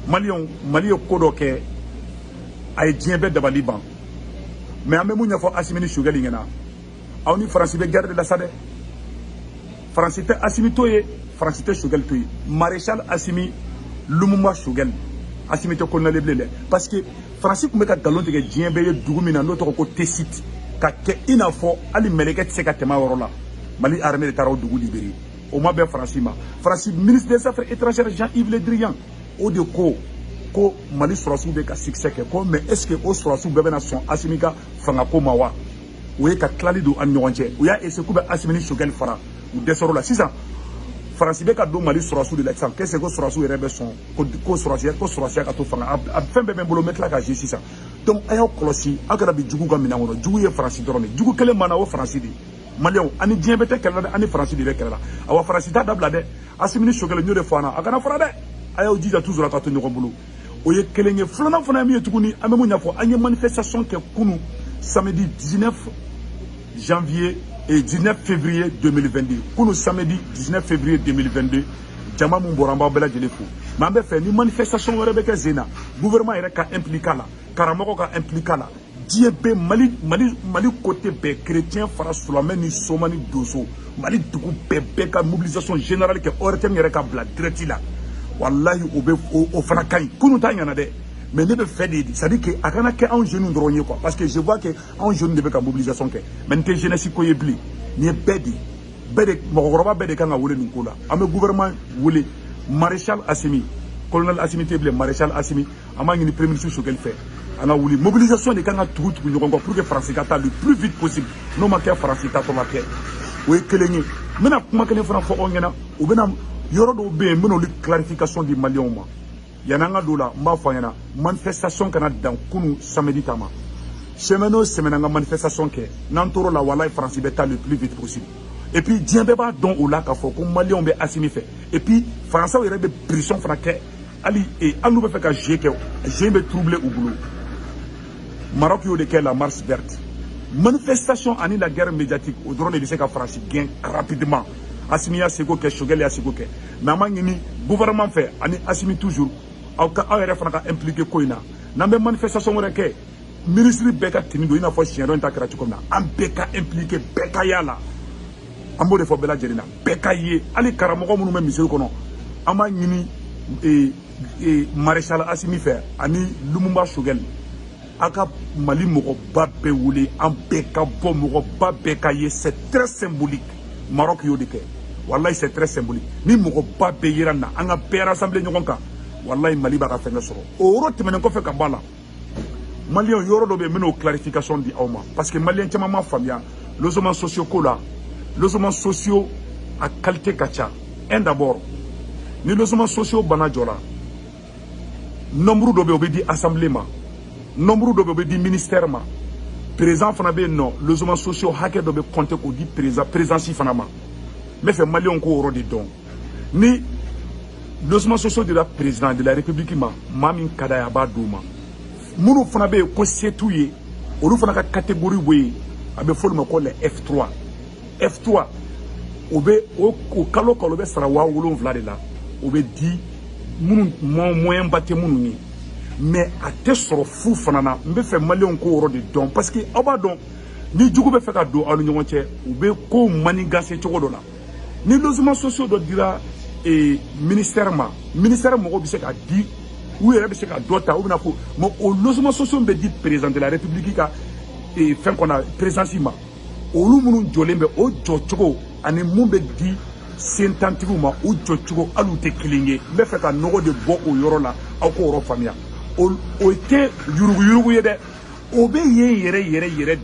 Mali ye ko dɔ kɛ a ye diɲɛ bɛɛ dabali ban mais an bɛ mun ɲɛfɔ Asimi ni Choguel ɲɛna aw ni Faransi bɛ guerre de la sa dɛ Faransi tɛ Asimi to ye Faransi tɛ Choguel to ye Maréchal Assimi Lumumba Choguel Asimi tɛ colonel bilen dɛ parce que Faransi tun bɛ ka galon tigɛ diɲɛ bɛɛ ye dugu min na n'o tɔgɔ ko Tessit ka kɛ i n'a fɔ hali mɛlɛkɛ tɛ se ka tɛmɛ a yɔrɔ la Mali armée de taara o dugu libéré o ma bɛn Faransi ma Faransi ministre des affaires étrangères Jean-Yves Le Drian o de ko Mali sɔrɔsiw bɛ ka succès kɛ ko mais est-ce que o sɔrɔsiw bɛɛ bɛna sɔn Asimi ka fangako ma wa o ye ka tilali don an ni ɲɔgɔn cɛ u y'a essayer k'u bɛ Asimi ni Choguel fara u dɛsɛr'o la sisan Faransi bɛ ka don Mali sɔrɔsiw de la sisan qu'est-ce que sɔrɔsiw yɛrɛ bɛ sɔn ko sɔrɔsiya ka to fanga a fɛn bɛɛ bɛ n bolo n bɛ tila k'a jouer sisan donc a y'aw kɔlɔsi aw kana bi jugu ka minɛn kɔnɔ jugu ye Faransi dɔrɔn de jugu kelen mana o Faransi de Maliens ani diɲɛ bɛɛ tɛ kɛlɛ la dɛ ani Faransi de bɛ kɛlɛ la awa Faransi t'a dabila dɛ Asimi ni Choguel n y'o de fɔ an na a kana fara dɛ a y'aw jija toujours a ka to ɲɔgɔn bolo o ye kelen ye filanan fana ye min ye tuguni an bɛ mun ɲɛfɔ an ye manifestation kɛ kunu samedi 19 janvier et 19 février 2022 kunu samedi 19 février 2022 jama mun bɔra an b'aw bɛɛ lajɛlen fo mais an bɛ fɛ ni manifestation wɛrɛ bɛ kɛ sen na gouvernement yɛrɛ ka impliquer la karamɔgɔ ka impliquer la diɲɛ bɛɛ Mali côté bɛɛ chrétien fara silamɛ ni soma ni donso Mali dugu bɛɛ ka mobilisation générale kɛ ORTM yɛrɛ ka bila direct la wallahi o fana ka ɲi kunu t'a ɲɛna dɛ mais ne bɛ fɛ de c'est-à-dire que a kana kɛ anw jeunes dɔrɔn ye quoi parce que je vois que anw jeunes de bɛ ka mobilisation kɛ mais n tɛ jeunesse ko ye bilen nin ye bɛɛ de mɔgɔkɔrɔba bɛɛ de kan ka wele nin ko la an bɛ gouvernement wele Maréchal Assimi colonel Assimi tɛ bilen Maréchal Assimi an b'a ɲini premier ministre Choguel fɛ an ka wuli mobilisation de kan ka tugu ɲɔgɔn kɔ pour que Faransi ka taa le plus vite possible n'o ma kɛ Faransi ta tɔ ma kɛ o ye kelen ye n bɛna kuma kelen fana fɔ aw ɲɛna u bɛna yɔrɔ dɔw bɛ yen n bɛna olu clarification di Maliens ma yanni an ka don o la n b'a fɔ an ɲɛna manifestation kana dan kunu samedi ta ma semaine o semaine an ka manifestation kɛ n'an tor'o la walahi Faransi bɛ taa le plus vite possible et puis diɲɛ bɛɛ b'a dɔn o la k'a fɔ ko Maliens bɛ Asimi fɛ et puis Faransaw yɛrɛ bɛ pression fana kɛ hali n'u bɛ fɛ ka jeu kɛ jeu bɛ troubler u bolo Maroc y'o de kɛ la marche verte manifestation ani la guerre médiatique o dɔrɔn de bɛ se ka Faransi gɛn rapidement Asimi y'a seko kɛ Choguel y'a seko kɛ mais an b'a ɲini gouvernement fɛ ani Asimi toujours aw yɛrɛ fana ka impliquer ko in na n'an bɛ manifestation wɛrɛ kɛ ministre bɛɛ ka tini don i n'a fɔ siɲɛ dɔ in ta kɛra cogo min na an bɛɛ ka impliquer bɛɛ ka y'a la an b'o de fɔ bɛɛ lajɛlen na bɛɛ ka ye hali karamɔgɔ minnu bɛ misiri kɔnɔ an b'a ɲini Maréchal Assimi fɛ ani Lumumba Choguel a ka Mali mɔgɔba bɛɛ wele an bɛɛ ka bɔ mɔgɔba bɛɛ ka ye c'est très symbolique Maroc y'o de kɛ wallahi c'est très symbolique ni mɔgɔba bɛɛ yera na an ka bɛɛ rassemblé ɲɔgɔn kan wallahi Mali b'a ka fɛngɛ sɔrɔ o yɔrɔ tɛmɛnen kɔfɛ ka bɔ a la Maliens yɔrɔ dɔ bɛ yen n bɛn'o clarification di aw ma parce que Maliens caman ma faamuya logements sociaux ko la logements sociaux a qualité ka ca un d'abord ni logements sociaux bana jɔra nombre dɔ bɛ yen o bɛ di assemblée ma nombre dɔ bɛ yen o bɛ di ministère ma président fana bɛ yen nɔ logements sociaux hakɛ dɔ bɛ compter k'o di présidence fana ma n bɛ fɛ Maliens k'o yɔrɔ de dɔn ni logements sociaux dira président de la république ma maa min ka d'a ye a b'a d'o ma minnu fana bɛ yen ko se t'u ye olu fana ka catégorie bɛ yen a bɛ fɔ olu ma ko les F3 o bɛ o kalo kalo bɛ sara 70,000 de la o bɛ di minnu moyen ba tɛ minnu ye mais a tɛ sɔrɔ fu fana na n bɛ fɛ Maliens k'o yɔrɔ de dɔn parce que aw b'a dɔn ni jugu bɛ fɛ ka don aw ni ɲɔgɔn cɛ u bɛ kow manigancé cogo dɔ la ni logements sociaux dɔ dira ministère ma ministère mɔgɔw bɛ se ka di u yɛrɛ bɛ se ka dɔ ta u bɛna fɔ mais o logements sociaux bɛ di président de la république ka fɛn kɔnɔ présidence ma olu minnu jɔlen bɛ o jɔcogo ani mun bɛ di sentantigiw ma o jɔcogo hali u tɛ kelen ye n bɛ fɛ ka nɔgɔ de bɔ o yɔrɔ la aw k'o yɔrɔ faamuya o tɛ yuruguyurugu ye dɛ o bɛ yen yɛrɛ de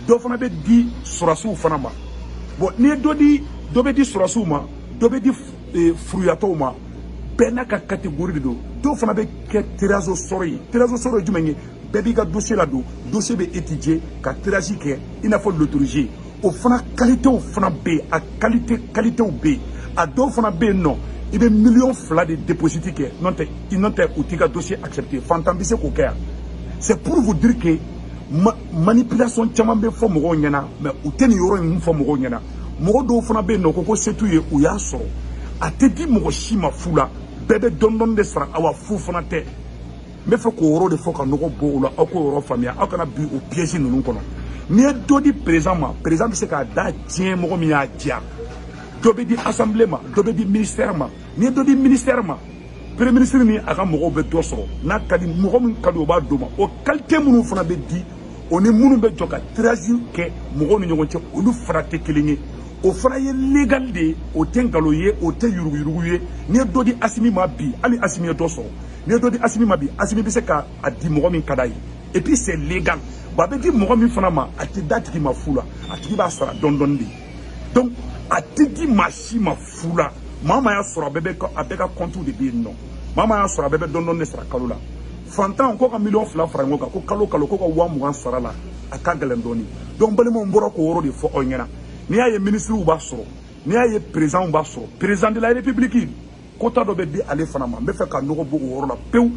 dɔ fana bɛ di sɔrɔsiw fana ma bon n'i ye dɔ bɛ di sɔrɔsiw ma dɔ bɛ di furuyatɔw ma bɛɛ n'a ka catégorie de don dɔw fana bɛ kɛ tirage au sort ye tirage au sort ye jumɛn ye bɛɛ b'i ka dossier la don dossier bɛ étudier ka tirage kɛ i n'a fɔ l'autorité o fana qualitéw fana bɛ yen a qualitéw bɛ yen a dɔw fana bɛ yen nɔ i bɛ 2 millions de déposit kɛ n'o tɛ u t'i ka dossier accepté fantan bɛ se k'o kɛ yan c'est pour vous dire que manipulation caman bɛ fɔ mɔgɔw ɲɛna mais u tɛ nin yɔrɔ in fɔ mɔgɔw ɲɛna mɔgɔ dɔw fana bɛ yen nɔ ko se t'u ye u y'a sɔrɔ a tɛ di mɔgɔ si ma fu la bébé dondon de sera awa foufonate. Mais faut qu'on de faut qu'on nous la encore famille a qu'on a bu au piège nous kono. Ni dodi présent c'est qu'à da tien mo mi a dia. Dobe di assemblée ma, dobe di ministère ma. Ni dodi ministère ma. Premier ministre ni aka mo be do so. Na kadi mo ko kadi ba do ma. O qualité munu fana be di on est munu be joka tragique ke mo ni nyon che olu frate kelingi. O fana ye légal de o tengalo ye o te yurugu ye. Ni dodi asimi ma bi, ali asimi do so. Ni dodi asimi ma bi, asimi be se ka a di mo min kadai. Et puis c'est légal. Ba be di mo min fana ma ati dati ki ma fula, ati ba sara dondon di. Donc ati di machi ma fula. Mama ya sura bébé ko abeka compte de bi non. Mama ya sura bébé dondon ne sara kalula. Fantan ko ka million fla franc ko kalo ko wa mu sara la aka galendoni. Donc bale mo mboro ko woro de fo onyena. Ni ya ye ministre ou ba soro, ni ya ye président ou ba soro, président de la République. Kota do be di ale fana ma me fe ka nogo bo woro la pew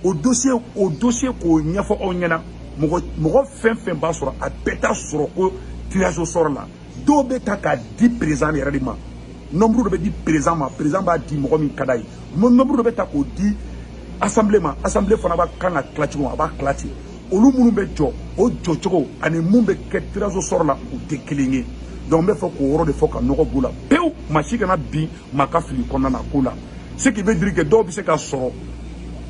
au dossier ko nyafo onyena mo fen ba soro a beta soro ko tirage soro la. Do be ta ka di président yere di ma. Nombre de be président ba di mo min kadai. Mon nombre de be ta ko di assemblée fana ba kanga klati mo ba klati. Olu munu be jo o jo chogo ani mumbe ke tirage soro la o te kelingi. Donc il faut qu'on de faut qu'on nous boula. Peu machine na bi makafli qu'on a kola. Ce qui veut dire que d'où c'est qu'à sort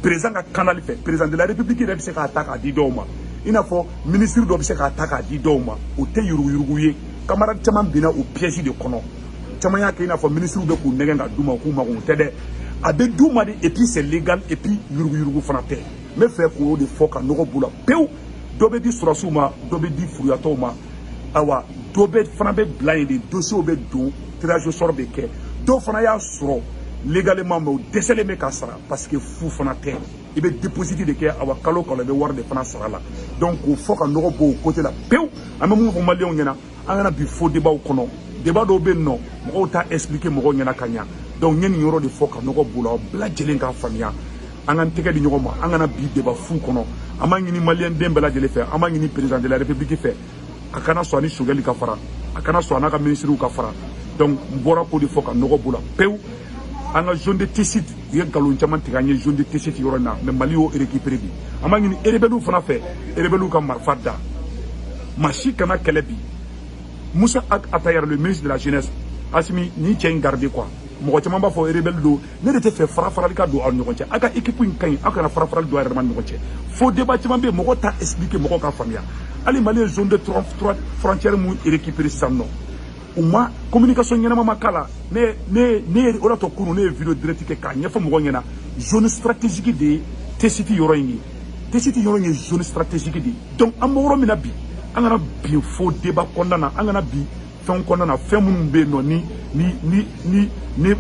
président a canal fait président de la République il c'est qu'à attaque à didoma. Il a faut ministre d'où c'est qu'à attaque à didoma. Au te yuruguye camarade chaman bina au piège de kono. Chamanya qu'il a faut ministre de ko nenga duma ko ma ko tede. Abe duma et puis c'est légal et puis yurugu fanate. Mais fait qu'on de faut qu'on nous boula. Peu d'où di surasuma d'où di furiatoma. Awa dobe fana be blind de dossier be do tirage sort be ke do fana ya soro légalement mais décelé me kasara parce que fou fana te il be dépositer de ke awa kalo be war de fana sara la donc il faut que nous bo côté la peu amemu ko malien nyana angana bi faux débat kono débat do be non mo ta expliquer mo nyana kanya donc ñen yoro de faut que nous bo la bla jelen ka famia angan teke di ñogoma angana bi débat fou kono amangi ni malien dembela jele fait amangi ni président de la République fait akana so ani Choguel ka fara akana so anaka ministre ka fara donc mbora ko di foka nogo bula pew anga zone de tessit ye galon chaman tiganye zone de tessit yorona mais mali o récupérer bi amani ni erebelu fana fait erebelu ka marfada machi kana kelebi Moussa Atayar le ministre de la jeunesse asimi ni tien garder quoi mo chaman ba fo erebel do ne de te fait fara ka do al ñokonche aka équipe une kan aka fara do ar man ñokonche fo débat chaman be mo ko ta expliquer mo ko ka famia ali mali zone de 3 frontières mu récupérer sanno uma communication ñena mama kala ne ora to kunu ne vidéo direct ke ka ñafa mo ñena zone stratégique de tesiti yoroyni zone stratégique de donc am woro mina bi angana bi fo débat kondana angana bi fon kondana fem be no ni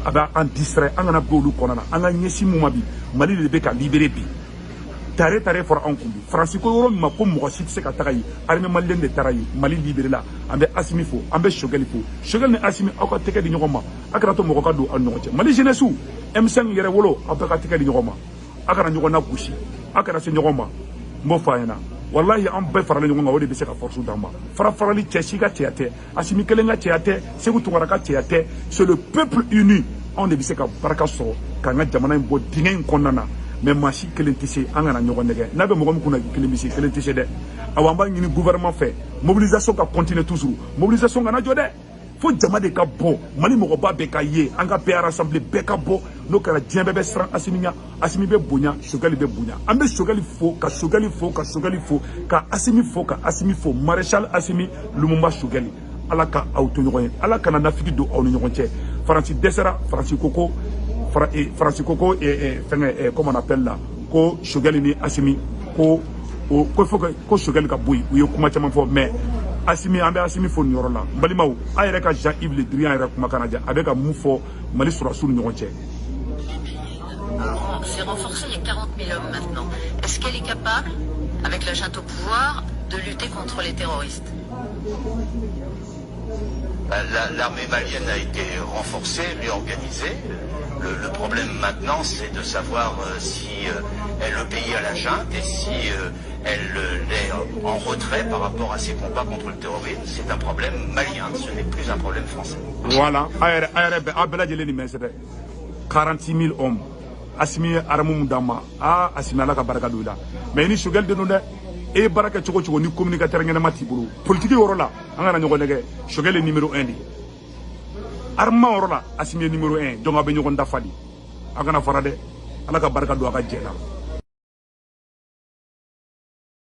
aba en distrait angana bolu kondana anga ñesi mu mabi mali le be ka libérer bi tare for an kumbi Francisco yoro ma ko mo si se ka tagayi armée malien de tarayi mali libéré la ambe asimi fo ambe Choguel ni asimi aka teke di ñogoma akara to mo ko ka do an ñogoche mali jeunesse M5 yere wolo abaka teke di ñogoma akara ñogona kushi akara se ñogoma mo fayena wallahi am be farale ñogonga wodi be se ka force damba farali tchika tchate asimi kelenga tchate segu tungara ka tchate c'est le peuple uni on de be se ka baraka so ka nga jamana bo dingen konnana mais machi kelen tissé angana ñogo nege nabe mo ko kuna kelen bisi kelen tissé de awamba ngi gouvernement fait mobilisation ka continuer toujours mobilisation ngana jode fo jama de ka bo mali mo ko ba be ka ye anga pe rassembler be ka bo no kala djembe be sran asimi be bonya Choguel be bonya ambe Choguel fo ka asimi fo maréchal asimi Lumumba Choguel ala ka auto ñogo ala kana nafiki do aw ñogo ci Francis Desera Francis Koko et comment on appelle là, ko Choguel ni asimi ko faut que Choguel ka boui ou kuma chama fo mais asimi ambe asimi fo nyoro la balimaw ayere ka Jean-Yves Le Drian ayere kuma kanaja avec un moufo mali sur asul ñonche. C'est renforcé, il y a 40 000 hommes maintenant. Est-ce qu'elle est capable, avec la junte au pouvoir, de lutter contre les terroristes? L'armée malienne a été renforcée, réorganisée. Le problème maintenant, c'est de savoir si elle obéit à la junte et si elle est en retrait par rapport à ses combats contre le terrorisme. C'est un problème malien, ce n'est plus un problème français. Voilà, 46 000 hommes. Assimi aramu dama Assimi ala ka baraka do la mais ni Choguel de no de e baraka chogo ni communicateur ngena mati bulu politique woro la anga na nyogo nege Choguel est numéro 1 di arma woro la Assimi numéro 1 jonga be nyogo ndafali aga na farade ala ka baraka do aga jela